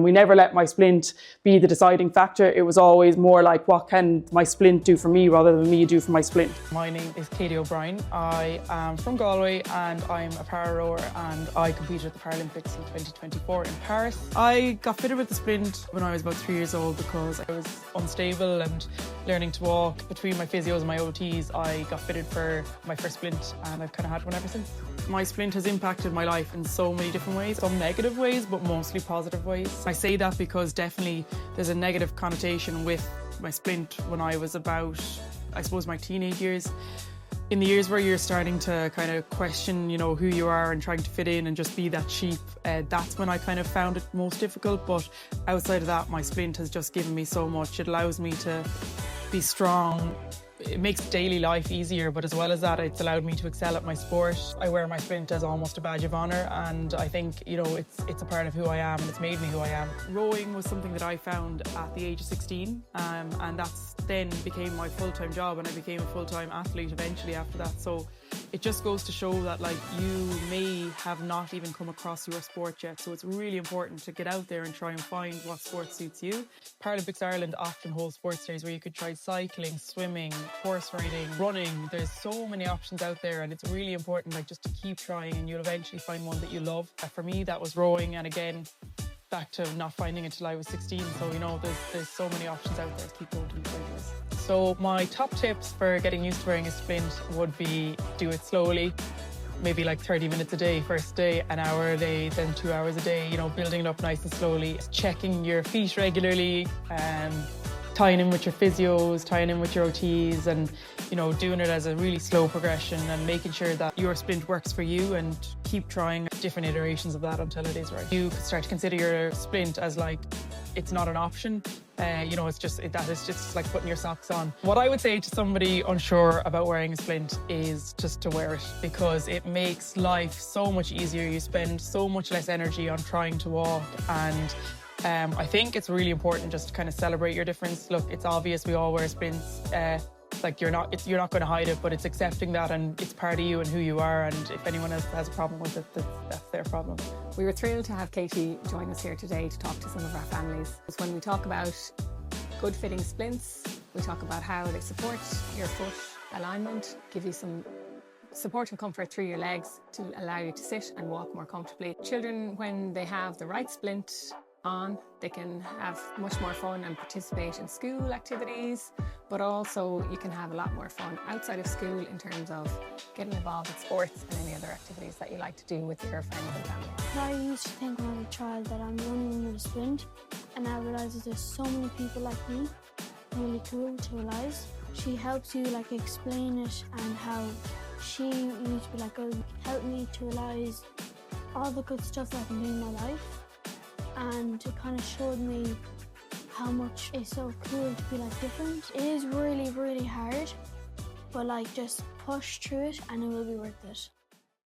We never let my splint be the deciding factor. It was always more like, what can my splint do for me rather than me do for my splint. My name is Katie O'Brien. I am from Galway and I'm a para rower, and I competed at the Paralympics in 2024 in Paris. I got fitted with the splint when I was about 3 years old because I was unstable and learning to walk. Between my physios and my OTs, I got fitted for my first splint, and I've kind of had one ever since. My splint has impacted my life in so many different ways, some negative ways, but mostly positive ways. I say that because definitely there's a negative connotation with my splint when I was about, I suppose, my teenage years. In the years where you're starting to kind of question, who you are and trying to fit in and just be that sheep, that's when I kind of found it most difficult. But outside of that, my splint has just given me so much. It allows me to be strong. It makes daily life easier, but as well as that, it's allowed me to excel at my sport. I wear my splint as almost a badge of honour, and I think, it's a part of who I am, and it's made me who I am. Rowing was something that I found at the age of 16, and that's then became my full-time job, and I became a full-time athlete eventually after that. So it just goes to show that you may have not even come across your sport yet, so it's really important to get out there and try and find what sport suits you. Paralympics Ireland often holds sports days where you could try cycling, swimming, horse riding, running. There's so many options out there, and it's really important just to keep trying, and you'll eventually find one that you love. For me, that was rowing, and again, back to not finding it till I was 16. So there's so many options out there to keep going to these ideas. So my top tips for getting used to wearing a splint would be do it slowly, maybe 30 minutes a day first day, an hour a day, then 2 hours a day, building it up nice and slowly, checking your feet regularly, tying in with your physios, tying in with your OTs, and doing it as a really slow progression and making sure that your splint works for you, and keep trying different iterations of that until it is right. You could start to consider your splint as it's not an option. It's just like putting your socks on. What I would say to somebody unsure about wearing a splint is just to wear it, because it makes life so much easier. You spend so much less energy on trying to walk, and I think it's really important just to kind of celebrate your difference. Look, it's obvious we all wear splints. You're not going to hide it, but it's accepting that, and it's part of you and who you are. And if anyone else has a problem with it, that's their problem. We were thrilled to have Katie join us here today to talk to some of our families. When we talk about good fitting splints, we talk about how they support your foot alignment, give you some support and comfort through your legs to allow you to sit and walk more comfortably. Children, when they have the right splint on, they can have much more fun and participate in school activities, but also you can have a lot more fun outside of school in terms of getting involved in sports and any other activities that you like to do with your friends and family. I used to think when I was a child that I'm running with a splint, and I realised that there's so many people like me. Really cool to realise. She helps you explain it, and how she used to be help me to realise all the good stuff that I can do in my life. And it kind of showed me how much it's so cool to be different. It is really, really hard, but just push through it and it will be worth it.